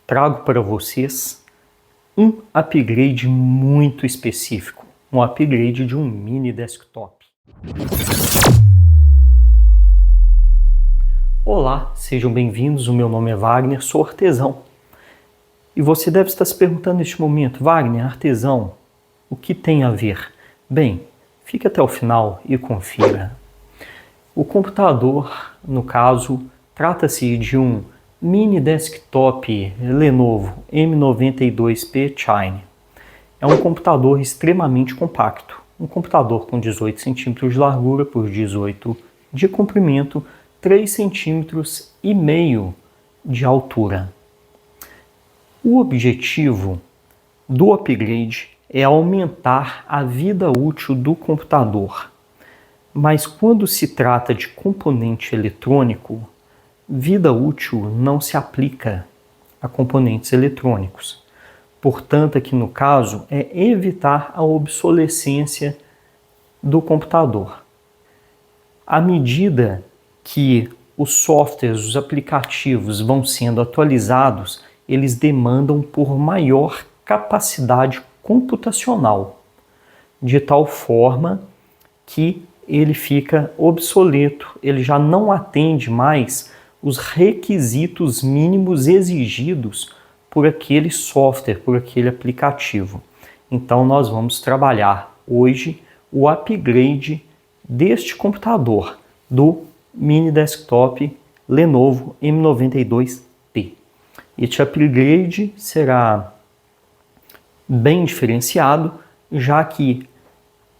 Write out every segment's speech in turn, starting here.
trago para vocês um upgrade muito específico, um upgrade de um mini desktop. Olá, sejam bem-vindos, o meu nome é Wagner, sou artesão. E você deve estar se perguntando neste momento, Wagner, artesão, o que tem a ver? Bem, fique até o final e confira. O computador, no caso, trata-se de um mini desktop Lenovo M92P Shine. É um computador extremamente compacto, um computador com 18 cm de largura por 18 de comprimento, 3,5 cm de altura. O objetivo do upgrade é aumentar a vida útil do computador. Mas quando se trata de componente eletrônico, vida útil não se aplica a componentes eletrônicos. Portanto, aqui no caso, é evitar a obsolescência do computador. À medida que os softwares, os aplicativos vão sendo atualizados, eles demandam por maior capacidade computacional, de tal forma que ele fica obsoleto, ele já não atende mais os requisitos mínimos exigidos por aquele software, por aquele aplicativo. Então nós vamos trabalhar hoje o upgrade deste computador, do mini desktop Lenovo M92P. Este upgrade será bem diferenciado, já que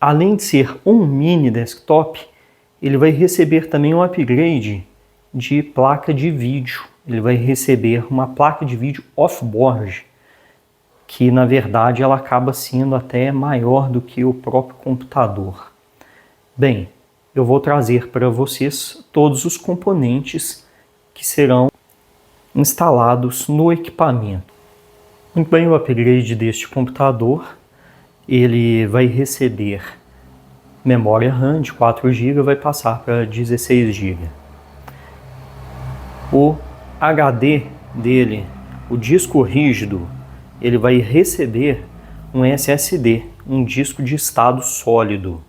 além de ser um mini desktop, ele vai receber também um upgrade de placa de vídeo. Ele vai receber uma placa de vídeo off-board, que na verdade ela acaba sendo até maior do que o próprio computador. Bem, eu vou trazer para vocês todos os componentes que serão instalados no equipamento. Muito bem, o upgrade deste computador, ele vai receber memória RAM de 4 GB, vai passar para 16 GB. O HD dele, o disco rígido, ele vai receber um SSD, um disco de estado sólido.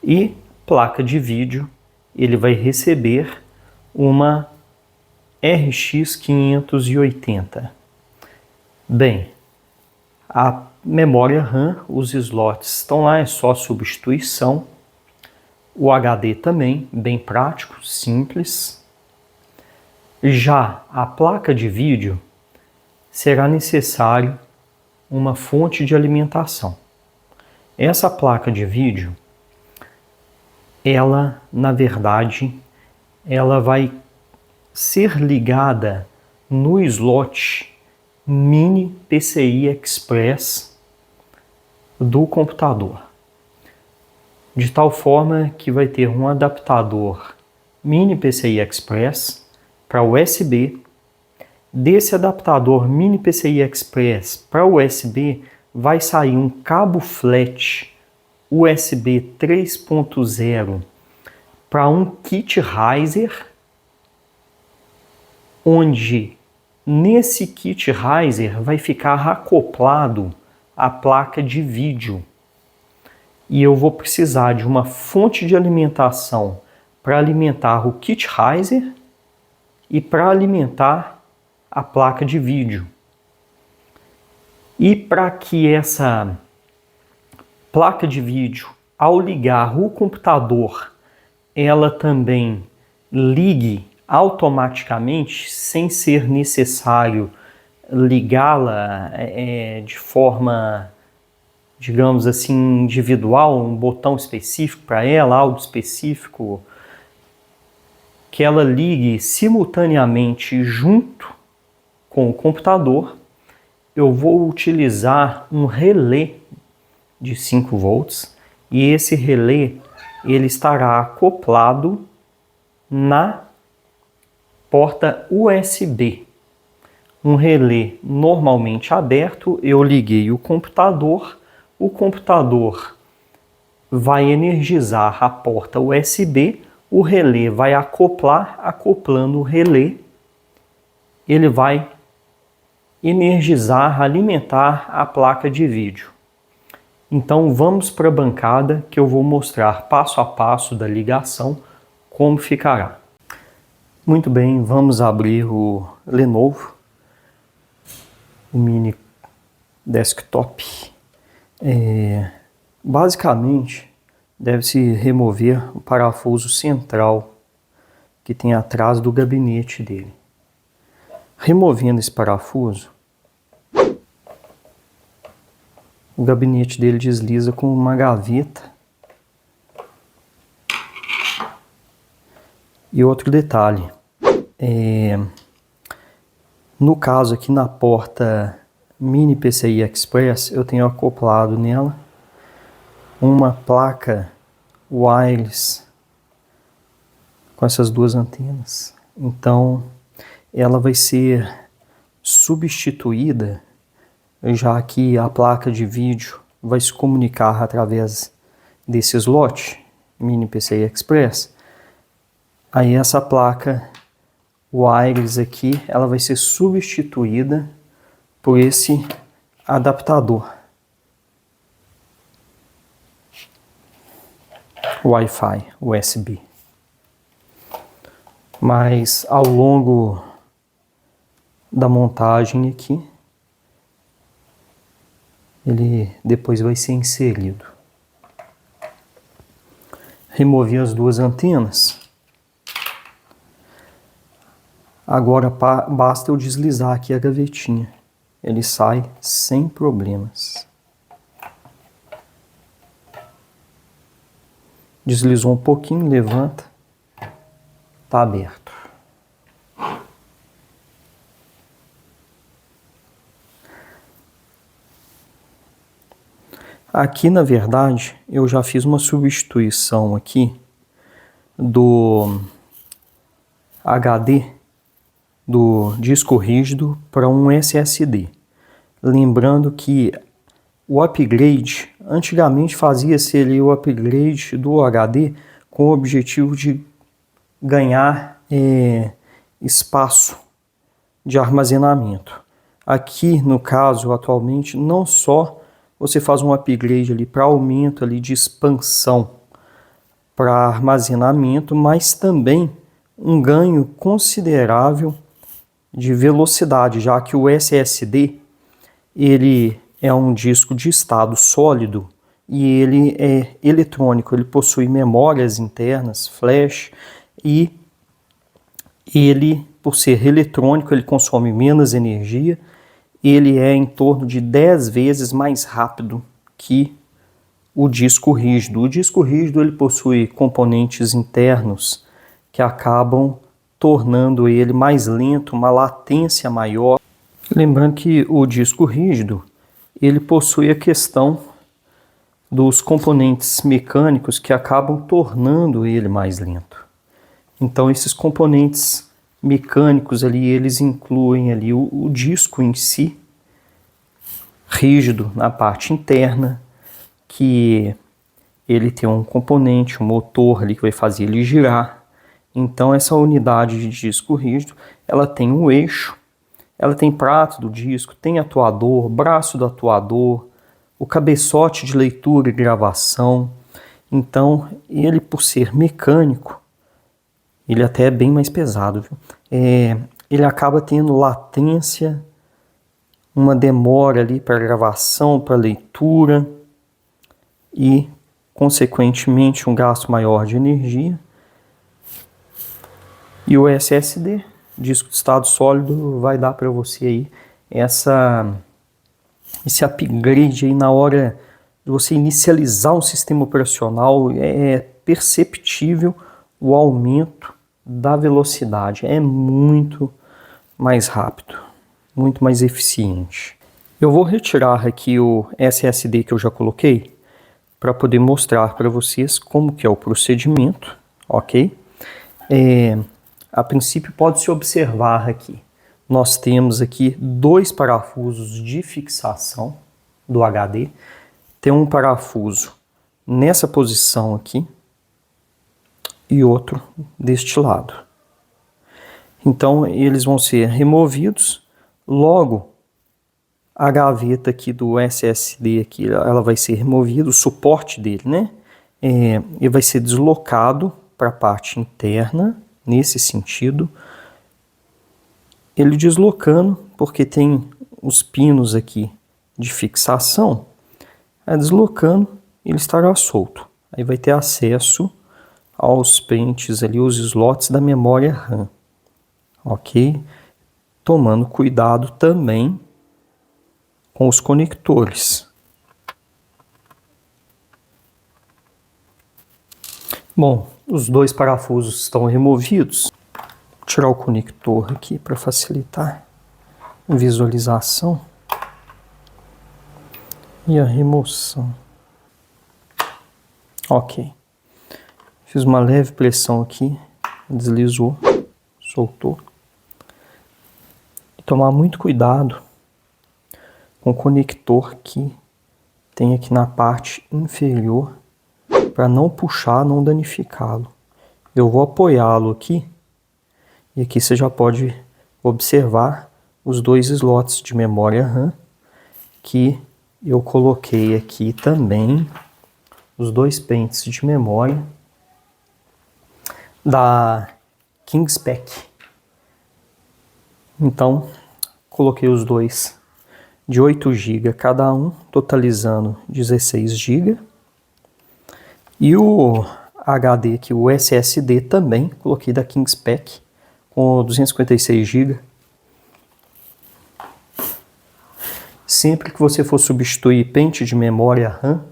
E placa de vídeo, ele vai receber uma RX 580. Bem, a memória RAM, os slots estão lá, é só substituição. O HD também, bem prático, simples. Já a placa de vídeo, será necessário uma fonte de alimentação. Essa placa de vídeo, ela, na verdade, ela vai ser ligada no slot mini PCI Express do computador, de tal forma que vai ter um adaptador mini PCI Express para USB. Desse adaptador mini PCI Express para USB vai sair um cabo flat USB 3.0 para um kit riser, onde nesse kit riser vai ficar acoplado a placa de vídeo. E eu vou precisar de uma fonte de alimentação para alimentar o kit riser e para alimentar a placa de vídeo. E para que essa placa de vídeo, ao ligar o computador, ela também ligue automaticamente, sem ser necessário ligá-la de forma, digamos assim, individual, um botão específico para ela, algo específico, que ela ligue simultaneamente junto com o computador, eu vou utilizar um relé de 5 volts e esse relé ele estará acoplado na porta USB. Um relé normalmente aberto, eu liguei o computador vai energizar a porta USB, o relé vai acoplar, acoplando o relé, ele vai energizar, alimentar a placa de vídeo. Então vamos para a bancada que eu vou mostrar passo a passo da ligação como ficará. Muito bem, vamos abrir o Lenovo, o Mini Desktop. Basicamente deve-se remover o parafuso central que tem atrás do gabinete dele. Removendo esse parafuso, o gabinete dele desliza com uma gaveta. E outro detalhe, no caso aqui na porta Mini PCI Express, eu tenho acoplado nela uma placa wireless com essas duas antenas. Então ela vai ser substituída, já que a placa de vídeo vai se comunicar através desse slot Mini PCI Express. Aí essa placa wireless aqui, ela vai ser substituída por esse adaptador Wi-Fi USB. Mas ao longo da montagem aqui, ele depois vai ser inserido. Removi as duas antenas. Agora basta eu deslizar aqui a gavetinha. Ele sai sem problemas. Deslizou um pouquinho, levanta. Está aberto. Aqui, na verdade, eu já fiz uma substituição aqui do HD, do disco rígido, para um SSD. Lembrando que o upgrade, antigamente fazia-se ali o upgrade do HD com o objetivo de ganhar espaço de armazenamento. Aqui, no caso, atualmente, não só você faz um upgrade ali para aumento ali de expansão para armazenamento, mas também um ganho considerável de velocidade, já que o SSD ele é um disco de estado sólido e ele é eletrônico, ele possui memórias internas, flash, e ele, por ser eletrônico, ele consome menos energia. Ele é em torno de 10 vezes mais rápido que o disco rígido. O disco rígido ele possui componentes internos que acabam tornando ele mais lento, uma latência maior. Lembrando que o disco rígido ele possui a questão dos componentes mecânicos que acabam tornando ele mais lento. Então esses componentes mecânicos ali, eles incluem ali o disco em si, rígido na parte interna, que ele tem um componente, um motor ali que vai fazer ele girar. Então essa unidade de disco rígido, ela tem um eixo, ela tem prato do disco, tem atuador, braço do atuador, o cabeçote de leitura e gravação. Então ele, por ser mecânico, ele até é bem mais pesado, viu? Ele acaba tendo latência, uma demora ali para gravação, para leitura e, consequentemente, um gasto maior de energia. E o SSD, disco de estado sólido, vai dar para você aí esse upgrade aí na hora de você inicializar um sistema operacional. É perceptível o aumento da velocidade, é muito mais rápido, muito mais eficiente. Eu vou retirar aqui o SSD que eu já coloquei para poder mostrar para vocês como que é o procedimento, ok? A princípio pode-se observar aqui, nós temos aqui 2 parafusos de fixação do HD, tem um parafuso nessa posição aqui, e outro deste lado. Então eles vão ser removidos. Logo a gaveta aqui do SSD aqui, ela vai ser removida, o suporte dele, né? Ele vai ser deslocado para a parte interna, nesse sentido. Ele deslocando, porque tem os pinos aqui de fixação, deslocando, ele estará solto. Aí vai ter acesso aos pentes ali, os slots da memória RAM, ok? Tomando cuidado também com os conectores. Bom, os dois parafusos estão removidos. Vou tirar o conector aqui para facilitar a visualização e a remoção. Ok. Fiz uma leve pressão aqui, deslizou, soltou. E tomar muito cuidado com o conector que tem aqui na parte inferior, para não puxar, não danificá-lo. Eu vou apoiá-lo aqui, e aqui você já pode observar os dois slots de memória RAM que eu coloquei aqui também, os dois pentes de memória da Kingspec. Então, coloquei os dois de 8 GB cada um, totalizando 16 GB. E o HD aqui, o SSD também, coloquei da Kingspec com 256 GB. Sempre que você for substituir pente de memória RAM,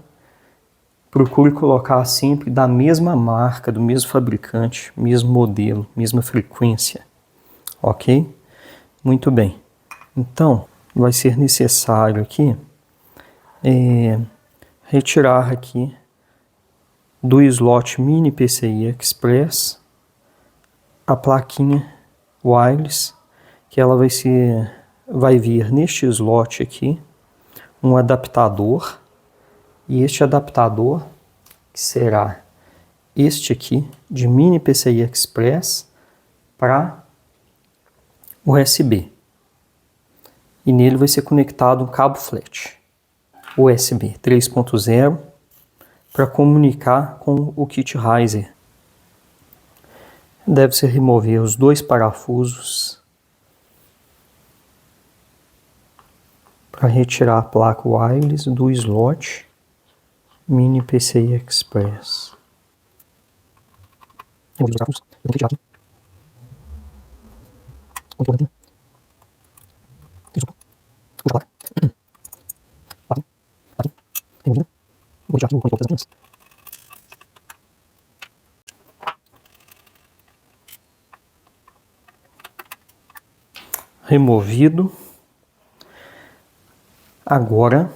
procure colocar sempre da mesma marca, do mesmo fabricante, mesmo modelo, mesma frequência. Ok? Muito bem. Então, vai ser necessário aqui retirar aqui do slot mini PCI Express a plaquinha wireless, que ela vai vir neste slot aqui um adaptador, e este adaptador, que será este aqui de mini PCI Express para USB, e nele vai ser conectado um cabo flat USB 3.0 para comunicar com o kit Riser. Deve-se remover os dois parafusos para retirar a placa wireless do slot mini PCI Express. Removido. Agora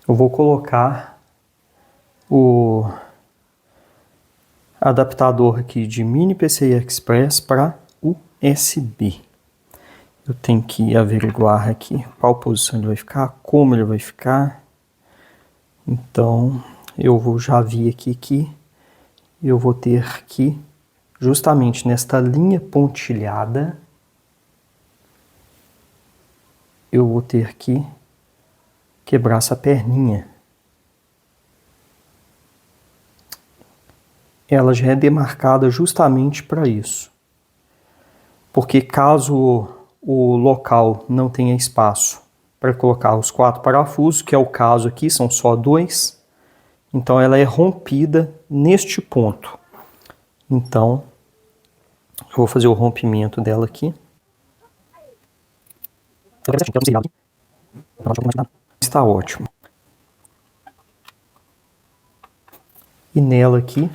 eu vou colocar o adaptador aqui de mini PCI Express para USB. Eu tenho que averiguar aqui qual posição ele vai ficar, como ele vai ficar. Então eu já vi aqui que eu vou ter que, justamente nesta linha pontilhada, eu vou ter que quebrar essa perninha. Ela já é demarcada justamente para isso. Porque caso o local não tenha espaço para colocar os 4 parafusos, que é o caso aqui, são só 2, então ela é rompida neste ponto. Então, eu vou fazer o rompimento dela aqui. Está ótimo. E nela aqui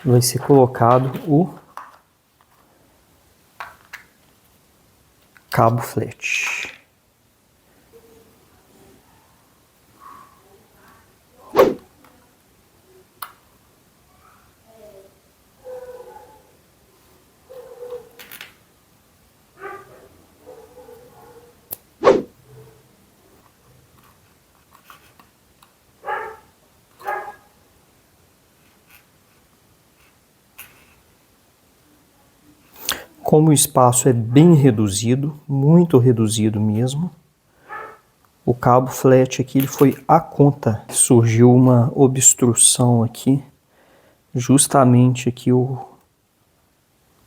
vai ser colocado o cabo flat. Como o espaço é bem reduzido, muito reduzido mesmo, o cabo flat aqui ele foi à conta. Surgiu uma obstrução aqui, justamente aqui o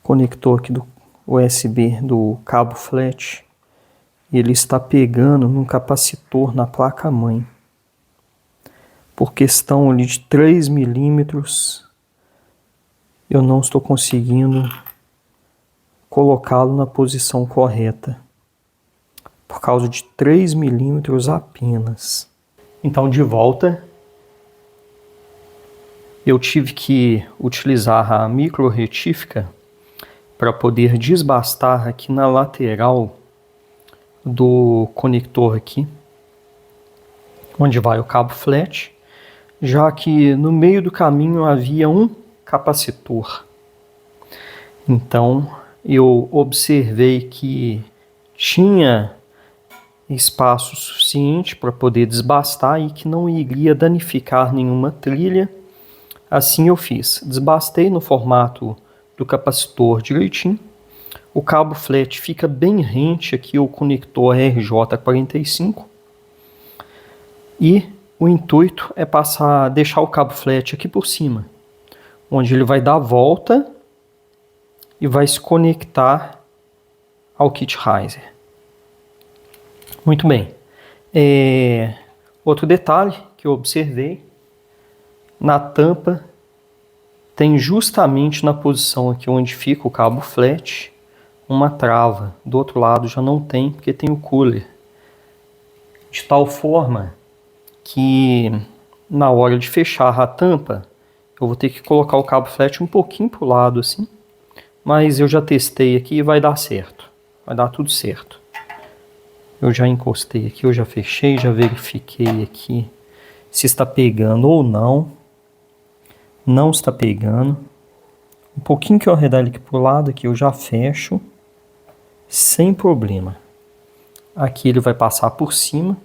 conector aqui do USB do cabo flat, ele está pegando num capacitor na placa-mãe. Por questão ali de 3 milímetros, eu não estou conseguindo colocá-lo na posição correta. Por causa de 3 milímetros apenas. Então, de volta, eu tive que utilizar a micro retífica para poder desbastar aqui na lateral do conector aqui, onde vai o cabo flat, já que no meio do caminho havia um capacitor. Então eu observei que tinha espaço suficiente para poder desbastar e que não iria danificar nenhuma trilha. Assim eu fiz, desbastei no formato do capacitor direitinho. O cabo flat fica bem rente aqui ao conector RJ45 e o intuito é deixar o cabo flat aqui por cima, onde ele vai dar a volta e vai se conectar ao kit riser. Muito bem. Outro detalhe que eu observei, na tampa tem justamente na posição aqui onde fica o cabo flat uma trava. Do outro lado já não tem, porque tem o cooler. De tal forma que na hora de fechar a tampa, eu vou ter que colocar o cabo flat um pouquinho para o lado assim. Mas eu já testei aqui e vai dar certo. Vai dar tudo certo. Eu já encostei aqui, eu já fechei, já verifiquei aqui se está pegando ou não. Não está pegando. Um pouquinho que eu arredar ele aqui para o lado, aqui eu já fecho. Sem problema. Aqui ele vai passar por cima,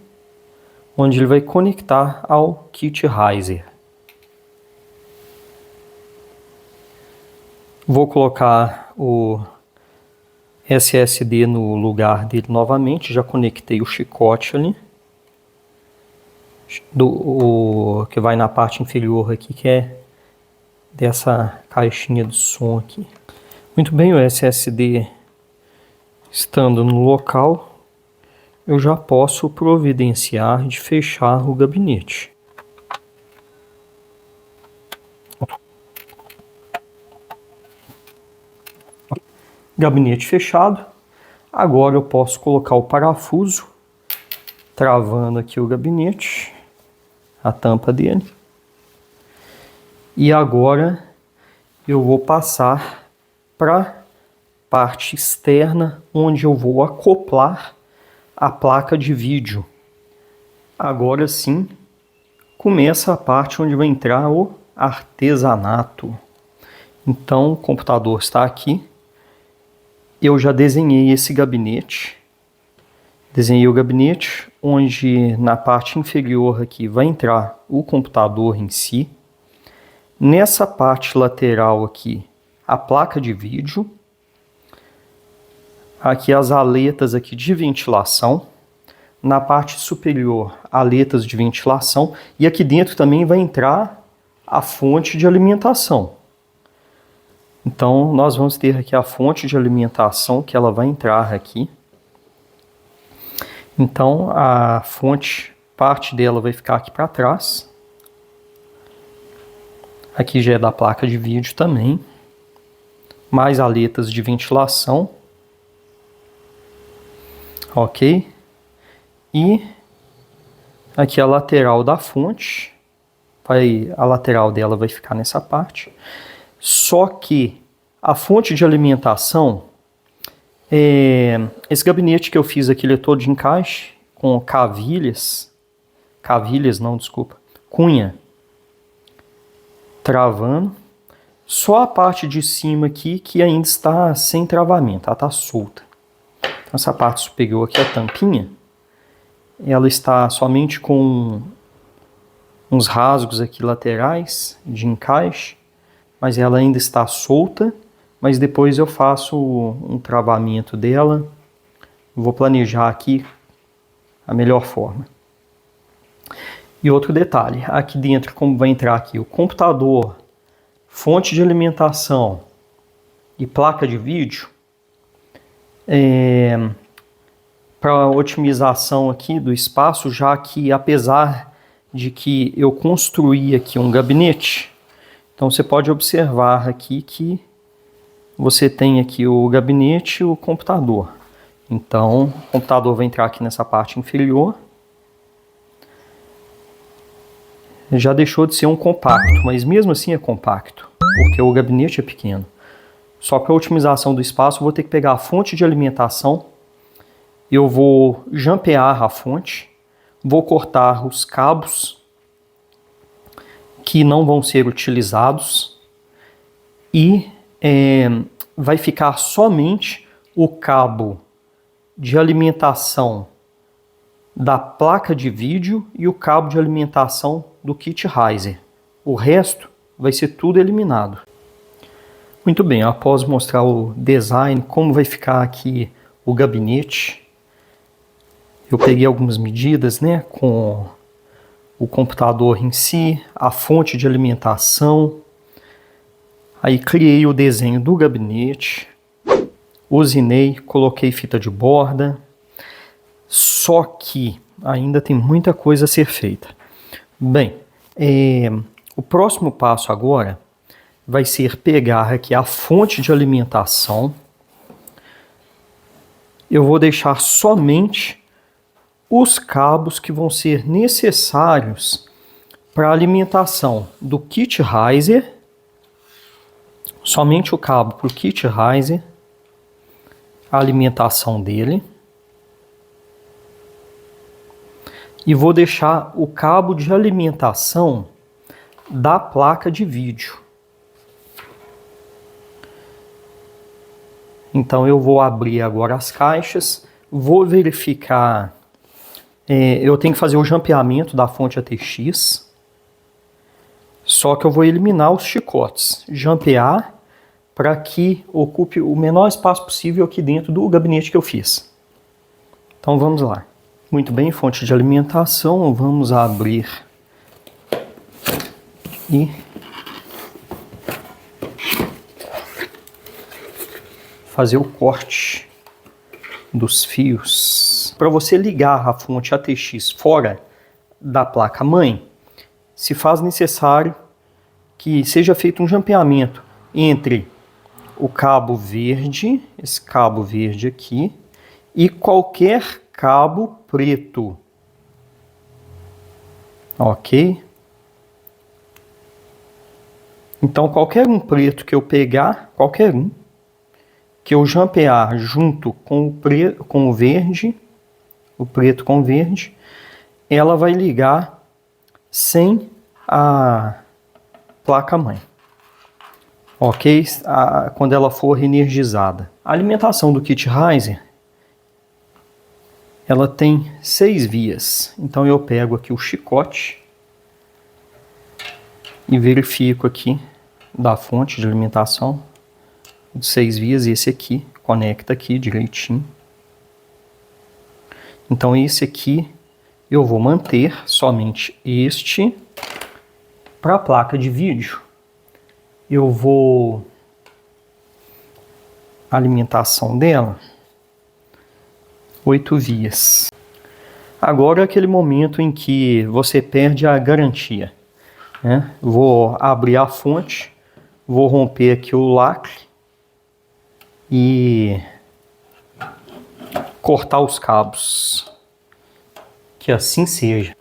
onde ele vai conectar ao kit riser. Vou colocar o SSD no lugar dele novamente. Já conectei o chicote ali, que vai na parte inferior aqui, que é dessa caixinha de som aqui. Muito bem, o SSD estando no local, eu já posso providenciar de fechar o gabinete. Gabinete fechado. Agora eu posso colocar o parafuso, travando aqui o gabinete, a tampa dele. E agora eu vou passar para parte externa, onde eu vou acoplar a placa de vídeo. Agora sim começa a parte onde vai entrar o artesanato. Então o computador está aqui. Eu já desenhei esse gabinete. Desenhei o gabinete onde na parte inferior aqui vai entrar o computador em si. Nessa parte lateral aqui, a placa de vídeo. Aqui as aletas aqui de ventilação. Na parte superior, aletas de ventilação. E aqui dentro também vai entrar a fonte de alimentação. Então, nós vamos ter aqui a fonte de alimentação, que ela vai entrar aqui. Então, a fonte, parte dela vai ficar aqui para trás. Aqui já é da placa de vídeo também. Mais aletas de ventilação. Ok. E aqui a lateral da fonte. A lateral dela vai ficar nessa parte. Só que a fonte de alimentação, esse gabinete que eu fiz aqui, ele é todo de encaixe, com cunha, travando. Só a parte de cima aqui que ainda está sem travamento, ela está solta. Então, essa parte superior aqui, a tampinha, ela está somente com uns rasgos aqui laterais de encaixe, mas ela ainda está solta mas depois eu faço um travamento dela. Vou planejar aqui a melhor forma. E outro detalhe, aqui dentro, como vai entrar aqui o computador, fonte de alimentação e placa de vídeo, para otimização aqui do espaço, já que apesar de que eu construí aqui um gabinete, então você pode observar aqui que você tem aqui o gabinete e o computador. Então o computador vai entrar aqui nessa parte inferior. Já deixou de ser um compacto, mas mesmo assim é compacto, porque o gabinete é pequeno. Só para otimização do espaço, eu vou ter que pegar a fonte de alimentação, eu vou jampear a fonte, vou cortar os cabos que não vão ser utilizados e vai ficar somente o cabo de alimentação da placa de vídeo e o cabo de alimentação do kit Riser. O resto vai ser tudo eliminado. Muito bem, após mostrar o design, como vai ficar aqui o gabinete, eu peguei algumas medidas, né, com o computador em si, a fonte de alimentação, aí criei o desenho do gabinete, usinei, coloquei fita de borda, só que ainda tem muita coisa a ser feita. Bem, o próximo passo agora vai ser pegar aqui a fonte de alimentação. Eu vou deixar somente os cabos que vão ser necessários para a alimentação do kit Riser, somente o cabo para o kit Riser, a alimentação dele, e vou deixar o cabo de alimentação da placa de vídeo. Então eu vou abrir agora as caixas, vou verificar, eu tenho que fazer o jampeamento da fonte ATX, só que eu vou eliminar os chicotes, jampear para que ocupe o menor espaço possível aqui dentro do gabinete que eu fiz. Então vamos lá. Muito bem, fonte de alimentação, vamos abrir e fazer o corte dos fios. Para você ligar a fonte ATX fora da placa-mãe, se faz necessário que seja feito um jampeamento entre o cabo verde, esse cabo verde aqui, e qualquer cabo preto. Ok? Então qualquer um preto que eu pegar, qualquer um, que eu jampear junto com o verde, o preto com o verde, ela vai ligar sem a placa-mãe. Ok? Quando ela for reenergizada. A alimentação do kit Riser, ela tem 6 vias. Então eu pego aqui o chicote e verifico aqui da fonte de alimentação de 6 vias, esse aqui conecta aqui direitinho. Então esse aqui eu vou manter somente este. Para a placa de vídeo, eu vou a alimentação dela 8 vias. Agora é aquele momento em que você perde a garantia, né? Vou abrir a fonte, vou romper aqui o lacre e cortar os cabos. Que assim seja.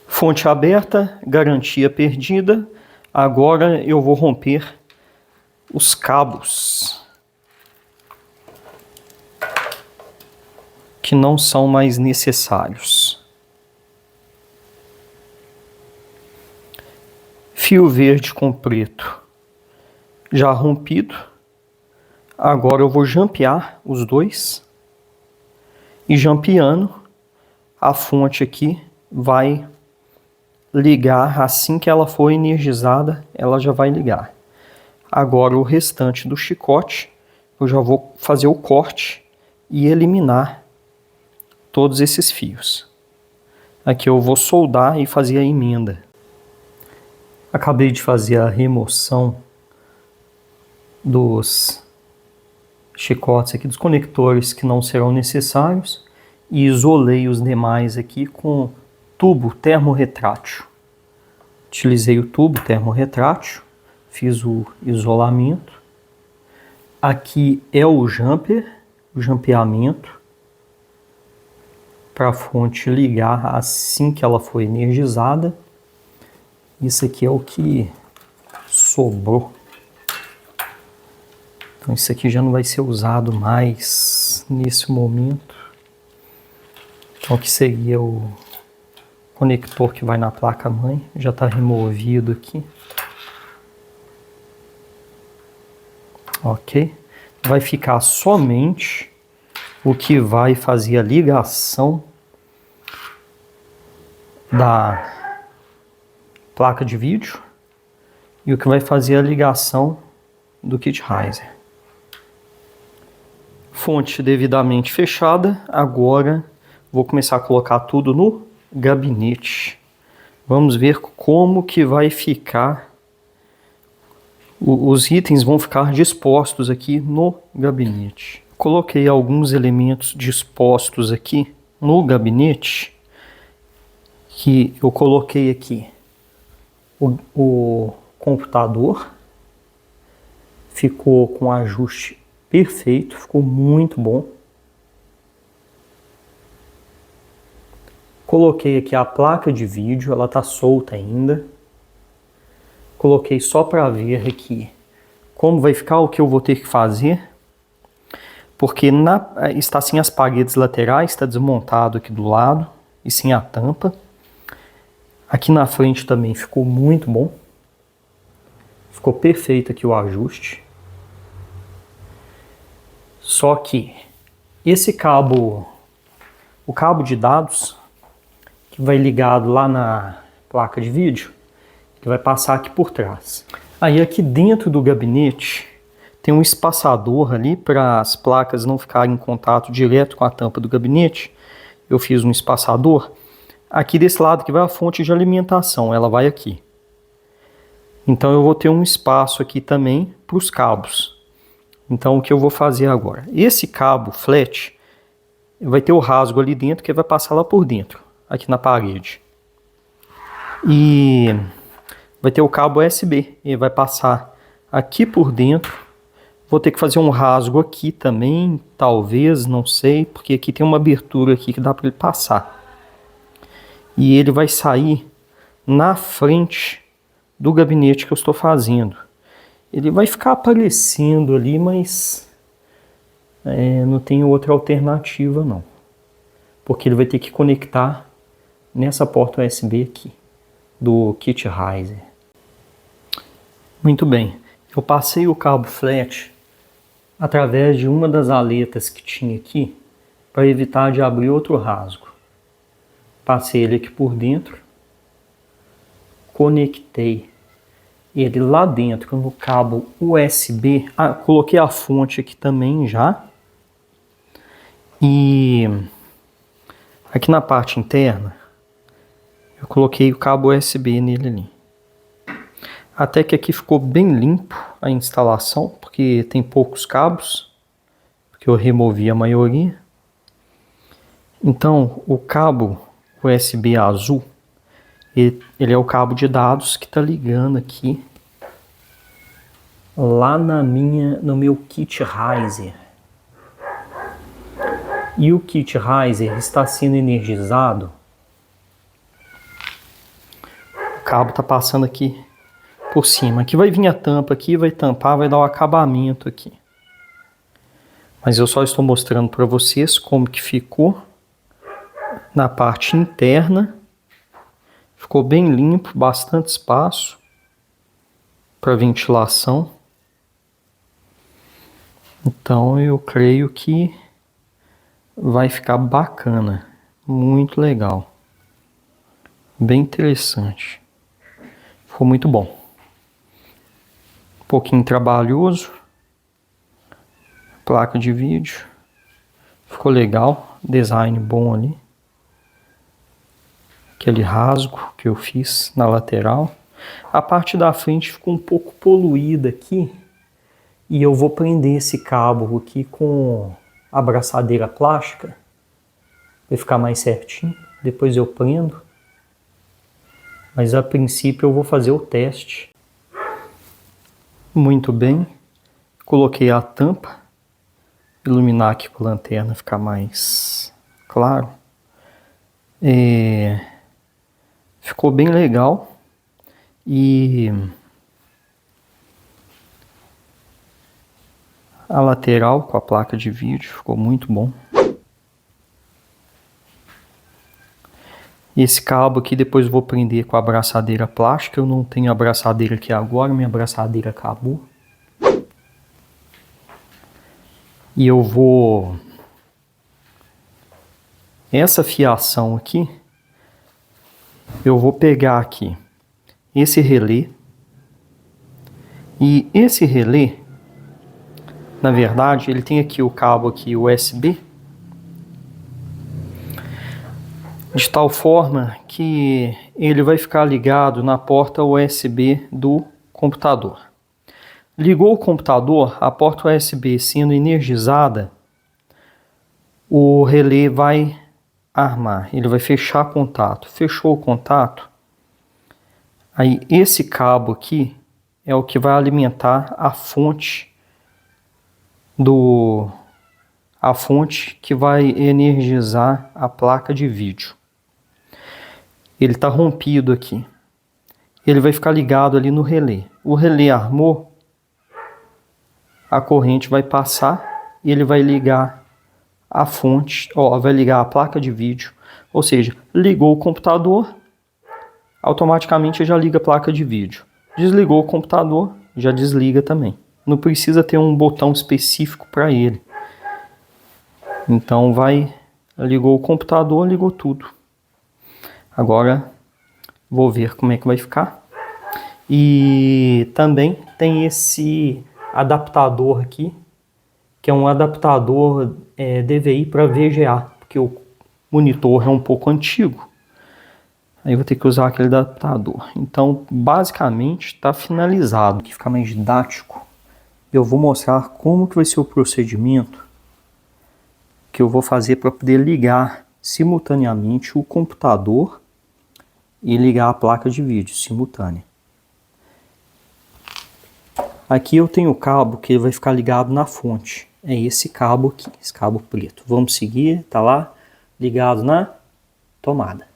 Fonte aberta, garantia perdida. Agora eu vou romper os cabos que não são mais necessários. Fio verde com preto já rompido. Agora eu vou jampear os dois. E jampeando, a fonte aqui vai ligar assim que ela for energizada, ela já vai ligar. Agora o restante do chicote, eu já vou fazer o corte e eliminar todos esses fios. Aqui eu vou soldar e fazer a emenda. Acabei de fazer a remoção dos chicotes aqui, dos conectores que não serão necessários, e isolei os demais aqui com tubo termorretrátil. Utilizei o tubo termorretrátil, fiz o isolamento. Aqui é o jumper, o jampeamento, para a fonte ligar assim que ela for energizada. Isso aqui é o que sobrou. Então isso aqui já não vai ser usado mais nesse momento. Então aqui seria o conector que vai na placa-mãe, já está removido aqui. Ok? Vai ficar somente o que vai fazer a ligação da placa de vídeo e o que vai fazer a ligação do kit riser. Fonte devidamente fechada. Agora vou começar a colocar tudo no gabinete. Vamos ver como que vai ficar. Os itens vão ficar dispostos aqui no gabinete. Coloquei alguns elementos dispostos aqui no gabinete, que eu coloquei aqui o computador, ficou com ajuste perfeito, ficou muito bom. Coloquei aqui a placa de vídeo, ela está solta ainda. Coloquei só para ver aqui como vai ficar, o que eu vou ter que fazer. Porque está sem as paredes laterais, está desmontado aqui do lado e sem a tampa. Aqui na frente também ficou muito bom. Ficou perfeito aqui o ajuste. Só que esse cabo, o cabo de dados, que vai ligado lá na placa de vídeo, que vai passar aqui por trás. Aí aqui dentro do gabinete tem um espaçador ali para as placas não ficarem em contato direto com a tampa do gabinete. Eu fiz um espaçador. Aqui desse lado que vai a fonte de alimentação, ela vai aqui. Então eu vou ter um espaço aqui também para os cabos. Então o que eu vou fazer agora? Esse cabo flat vai ter o rasgo ali dentro que vai passar lá por dentro, aqui na parede. E vai ter o cabo USB, ele vai passar aqui por dentro. Vou ter que fazer um rasgo aqui também, talvez, não sei, porque aqui tem uma abertura aqui que dá para ele passar. E ele vai sair na frente do gabinete que eu estou fazendo. Ele vai ficar aparecendo ali, mas não tem outra alternativa não. Porque ele vai ter que conectar nessa porta USB aqui, do kit riser. Muito bem, eu passei o cabo flat através de uma das aletas que tinha aqui, para evitar de abrir outro rasgo. Passei ele aqui por dentro, conectei ele lá dentro no cabo USB, coloquei a fonte aqui também já, e aqui na parte interna eu coloquei o cabo USB nele ali. Até que aqui ficou bem limpo a instalação, porque tem poucos cabos, porque eu removi a maioria. Então o cabo USB azul, ele é o cabo de dados que está ligando aqui lá no meu kit riser. E o kit riser está sendo energizado. O cabo está passando aqui por cima. Aqui vai vir a tampa aqui, vai tampar, vai dar o acabamento aqui. Mas eu só estou mostrando para vocês como que ficou na parte interna. Ficou bem limpo, bastante espaço para ventilação. Então eu creio que vai ficar bacana, muito legal, bem interessante. Ficou muito bom. Um pouquinho trabalhoso. Placa de vídeo. Ficou legal. Design bom ali. Aquele rasgo que eu fiz na lateral. A parte da frente ficou um pouco poluída aqui. E eu vou prender esse cabo aqui com a abraçadeira plástica. Vai ficar mais certinho. Depois eu prendo. Mas a princípio eu vou fazer o teste. Muito bem. Coloquei a tampa. Iluminar aqui com a lanterna, ficar mais claro. Ficou bem legal. E a lateral com a placa de vídeo ficou muito bom. Esse cabo aqui depois eu vou prender com a abraçadeira plástica. Eu não tenho abraçadeira aqui agora, minha abraçadeira acabou. E eu vou... Essa fiação aqui, eu vou pegar aqui esse relé. E esse relé, na verdade, ele tem aqui o cabo aqui USB. De tal forma que ele vai ficar ligado na porta USB do computador. Ligou o computador, a porta USB sendo energizada, o relé vai armar, ele vai fechar contato. Fechou o contato, aí esse cabo aqui é o que vai alimentar a fonte que vai energizar a placa de vídeo. Ele está rompido aqui. Ele vai ficar ligado ali no relé. O relé armou, a corrente vai passar e ele vai ligar a fonte, vai ligar a placa de vídeo. Ou seja, ligou o computador, automaticamente já liga a placa de vídeo. Desligou o computador, já desliga também. Não precisa ter um botão específico para ele. Então ligou o computador, ligou tudo. Agora vou ver como é que vai ficar. E também tem esse adaptador aqui, que é um adaptador DVI para VGA, porque o monitor é um pouco antigo. Aí vou ter que usar aquele adaptador. Então, basicamente, está finalizado. Para ficar mais didático, eu vou mostrar como que vai ser o procedimento que eu vou fazer para poder ligar simultaneamente o computador e ligar a placa de vídeo simultânea. Aqui eu tenho o cabo que vai ficar ligado na fonte. É esse cabo aqui, esse cabo preto. Vamos seguir, tá lá, ligado na tomada.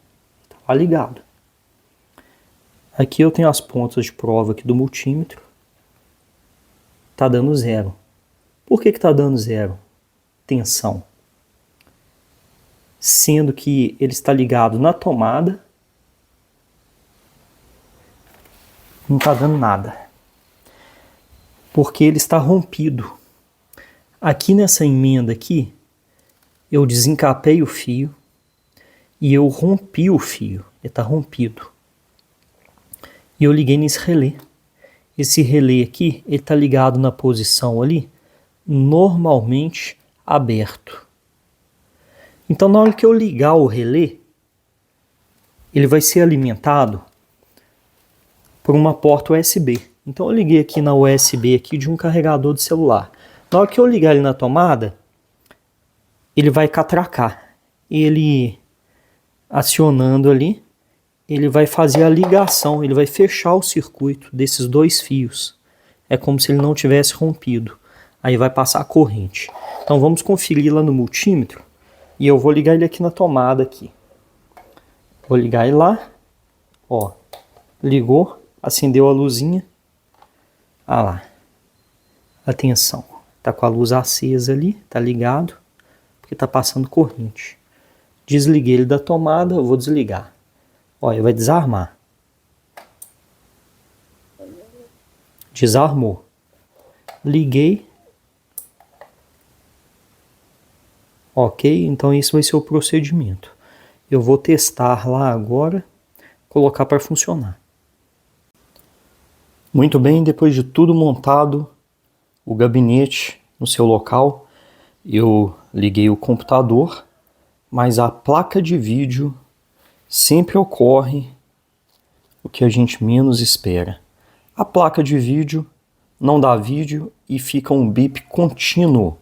Tá lá ligado. Aqui eu tenho as pontas de prova aqui do multímetro. Tá dando 0. Por que tá dando 0? Tensão. Sendo que ele está ligado na tomada, não está dando nada, porque ele está rompido. Aqui nessa emenda aqui, eu desencapei o fio e eu rompi o fio, ele está rompido. E eu liguei nesse relé. Esse relé aqui, ele está ligado na posição ali, normalmente aberto. Então na hora que eu ligar o relé, ele vai ser alimentado por uma porta USB. Então eu liguei aqui na USB aqui de um carregador de celular. Na hora que eu ligar ele na tomada, ele vai catracar. Ele acionando ali, ele vai fazer a ligação, ele vai fechar o circuito desses dois fios. É como se ele não tivesse rompido. Aí vai passar a corrente. Então vamos conferir lá no multímetro e eu vou ligar ele aqui na tomada aqui. Vou ligar ele lá. Ó, ligou. Acendeu a luzinha. Ah lá. Atenção. Tá com a luz acesa ali. Tá ligado. Porque tá passando corrente. Desliguei ele da tomada. Eu vou desligar. Olha, vai desarmar. Desarmou. Liguei. Ok. Então esse vai ser o procedimento. Eu vou testar lá agora. Colocar para funcionar. Muito bem, depois de tudo montado, o gabinete no seu local, eu liguei o computador, mas a placa de vídeo sempre ocorre o que a gente menos espera. A placa de vídeo não dá vídeo e fica um bip contínuo.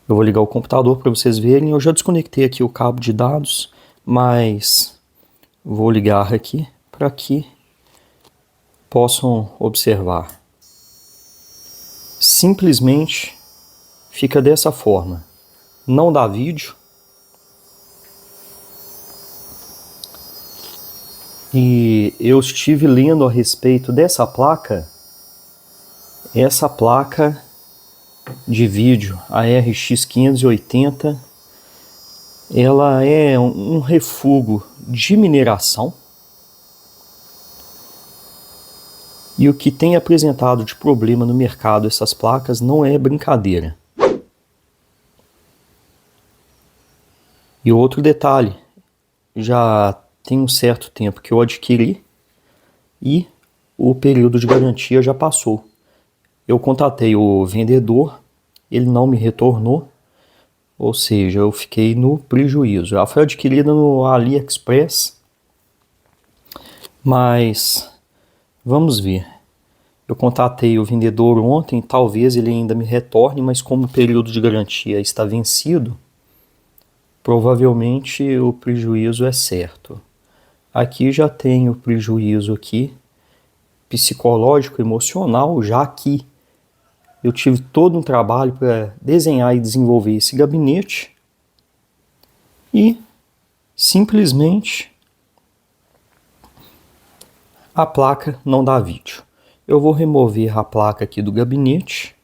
Eu vou ligar o computador para vocês verem. Eu já desconectei aqui o cabo de dados, mas vou ligar aqui para que possam observar. Simplesmente fica dessa forma. Não dá vídeo. E eu estive lendo a respeito dessa placa. Essa placa de vídeo, a RX 580, ela é um refúgio de mineração. E o que tem apresentado de problema no mercado essas placas não é brincadeira. E outro detalhe, já tem um certo tempo que eu adquiri e o período de garantia já passou. Eu contatei o vendedor, ele não me retornou, ou seja, eu fiquei no prejuízo. Ela foi adquirida no AliExpress, mas vamos ver. Eu contatei o vendedor ontem, talvez ele ainda me retorne, mas como o período de garantia está vencido, provavelmente o prejuízo é certo. Aqui já tem o prejuízo aqui, psicológico, emocional, já que eu tive todo um trabalho para desenhar e desenvolver esse gabinete e simplesmente a placa não dá vídeo. Eu vou remover a placa aqui do gabinete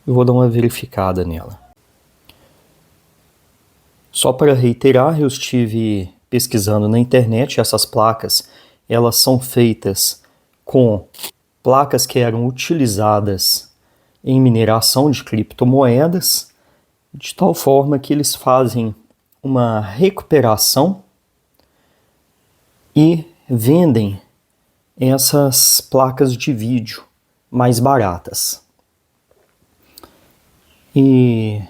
e vou dar uma verificada nela. Só para reiterar, eu estive pesquisando na internet, essas placas, elas são feitas com placas que eram utilizadas em mineração de criptomoedas, de tal forma que eles fazem uma recuperação e vendem essas placas de vídeo mais baratas. E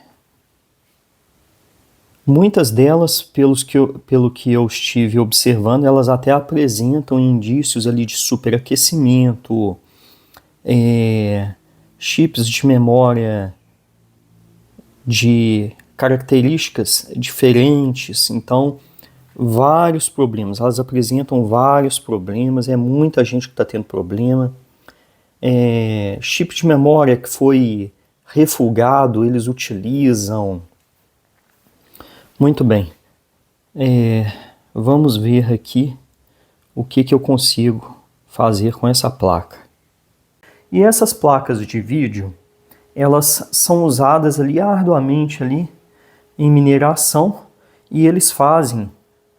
muitas delas, pelo que eu estive observando, elas até apresentam indícios ali de superaquecimento, chips de memória de características diferentes, então vários problemas, elas apresentam vários problemas, é muita gente que está tendo problema. Chip de memória que foi refugado, eles utilizam. Muito bem, vamos ver aqui o que eu consigo fazer com essa placa. E essas placas de vídeo, elas são usadas ali arduamente ali em mineração e eles fazem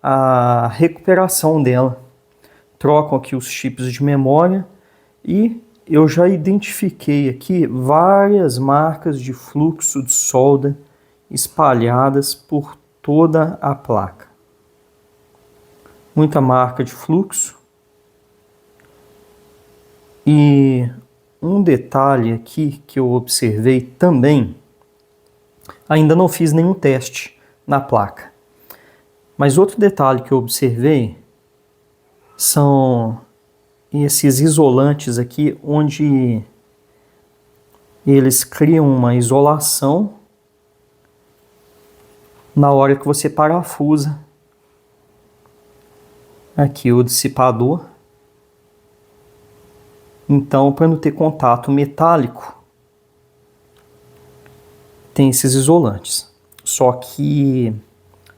a recuperação dela. Trocam aqui os chips de memória e eu já identifiquei aqui várias marcas de fluxo de solda espalhadas por toda a placa. Muita marca de fluxo. E um detalhe aqui que eu observei também, ainda não fiz nenhum teste na placa, mas outro detalhe que eu observei são esses isolantes aqui, onde eles criam uma isolação na hora que você parafusa aqui o dissipador. Então, para não ter contato metálico, tem esses isolantes. Só que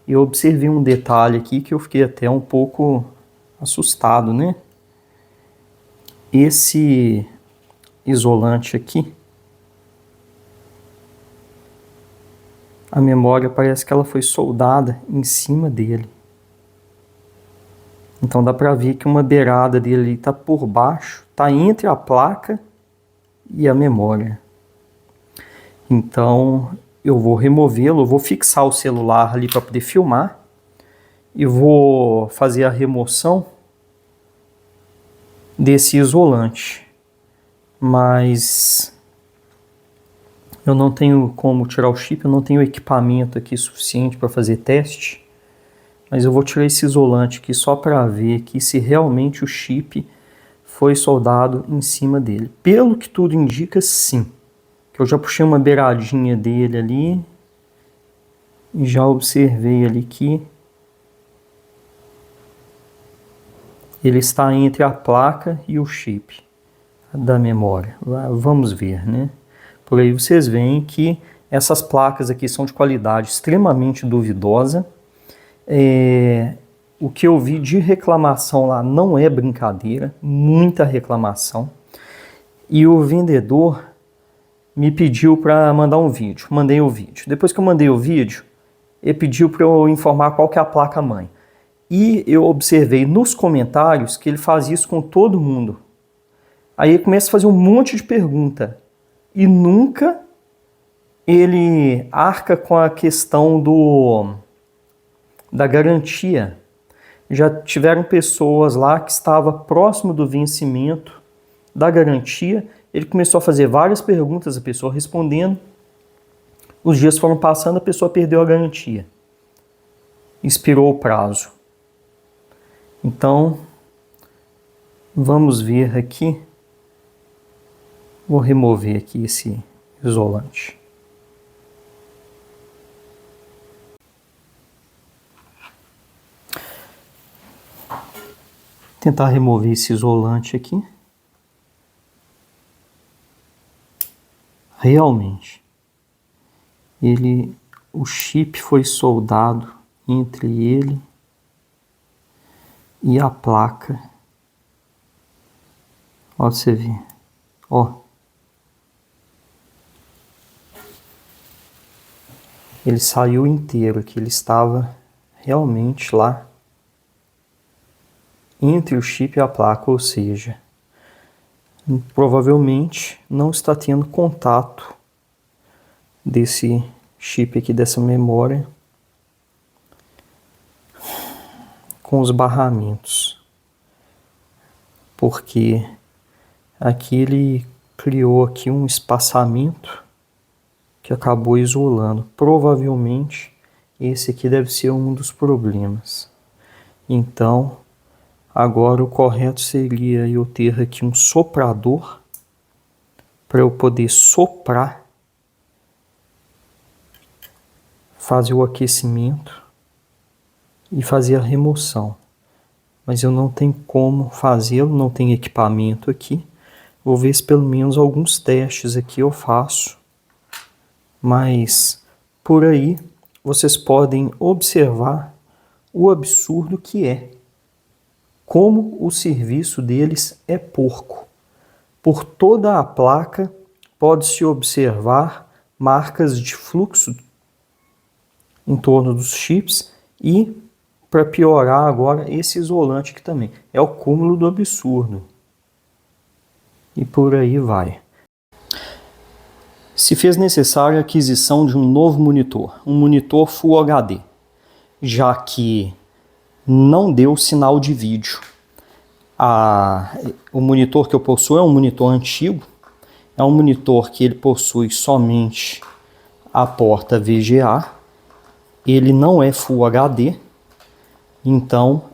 eu observei um detalhe aqui que eu fiquei até um pouco assustado, né? Esse isolante aqui, a memória parece que ela foi soldada em cima dele. Então dá para ver que uma beirada dele está por baixo, está entre a placa e a memória. Então eu vou removê-lo, vou fixar o celular ali para poder filmar e vou fazer a remoção desse isolante, mas eu não tenho como tirar o chip, eu não tenho equipamento aqui suficiente para fazer teste, mas eu vou tirar esse isolante aqui só para ver aqui se realmente o chip foi soldado em cima dele. Pelo que tudo indica, sim. Que eu já puxei uma beiradinha dele ali e já observei ali que ele está entre a placa e o chip da memória. Vamos ver, né? Por aí vocês veem que essas placas aqui são de qualidade extremamente duvidosa. O que eu vi de reclamação lá não é brincadeira, muita reclamação. E o vendedor me pediu para mandar um vídeo. Mandei o vídeo. Depois que eu mandei o vídeo, ele pediu para eu informar qual que é a placa-mãe. E eu observei nos comentários que ele faz isso com todo mundo. Aí ele começa a fazer um monte de pergunta. E nunca ele arca com a questão da garantia. Já tiveram pessoas lá que estavam próximo do vencimento da garantia. Ele começou a fazer várias perguntas, a pessoa respondendo. Os dias foram passando, a pessoa perdeu a garantia. Expirou o prazo. Então, vamos ver aqui. Vou remover aqui esse isolante. Tentar remover esse isolante aqui. Realmente, o chip foi soldado entre ele e a placa. Ó, você vê. Ó. Ele saiu inteiro aqui, ele estava realmente lá entre o chip e a placa, ou seja, provavelmente não está tendo contato desse chip aqui, dessa memória, com os barramentos, porque aqui ele criou aqui um espaçamento que acabou isolando. Provavelmente esse aqui deve ser um dos problemas. Então, agora o correto seria eu ter aqui um soprador para eu poder soprar, fazer o aquecimento e fazer a remoção. Mas eu não tenho como fazê-lo, não tenho equipamento aqui. Vou ver se pelo menos alguns testes aqui eu faço. Mas por aí vocês podem observar o absurdo que é. Como o serviço deles é porco. Por toda a placa pode-se observar marcas de fluxo em torno dos chips e, para piorar agora, esse isolante aqui também. É o cúmulo do absurdo. E por aí vai. Se fez necessária a aquisição de um novo monitor, um monitor Full HD, já que não deu sinal de vídeo. O monitor que eu possuo é um monitor antigo, é um monitor que ele possui somente a porta VGA, ele não é Full HD, então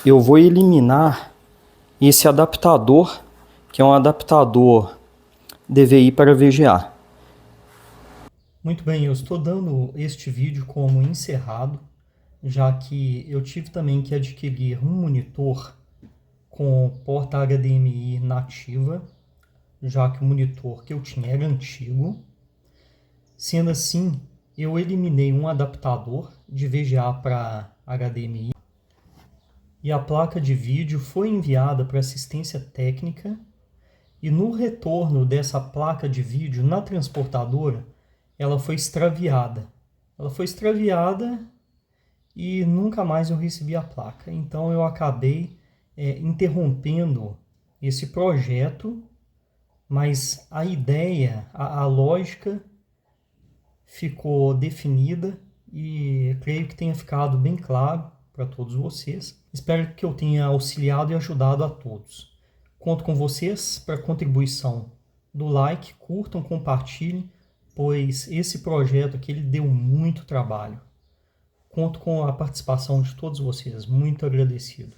eu vou eliminar esse adaptador, que é um adaptador DVI para VGA. Muito bem, eu estou dando este vídeo como encerrado, já que eu tive também que adquirir um monitor com porta HDMI nativa, já que o monitor que eu tinha era antigo. Sendo assim, eu eliminei um adaptador de VGA para HDMI e a placa de vídeo foi enviada para assistência técnica, e no retorno dessa placa de vídeo na transportadora, ela foi extraviada. Ela foi extraviada e nunca mais eu recebi a placa. Então eu acabei interrompendo esse projeto, mas a ideia, a lógica ficou definida e creio que tenha ficado bem claro para todos vocês. Espero que eu tenha auxiliado e ajudado a todos. Conto com vocês para contribuição do like, curtam, compartilhem, pois esse projeto aqui ele deu muito trabalho. Conto com a participação de todos vocês, muito agradecido.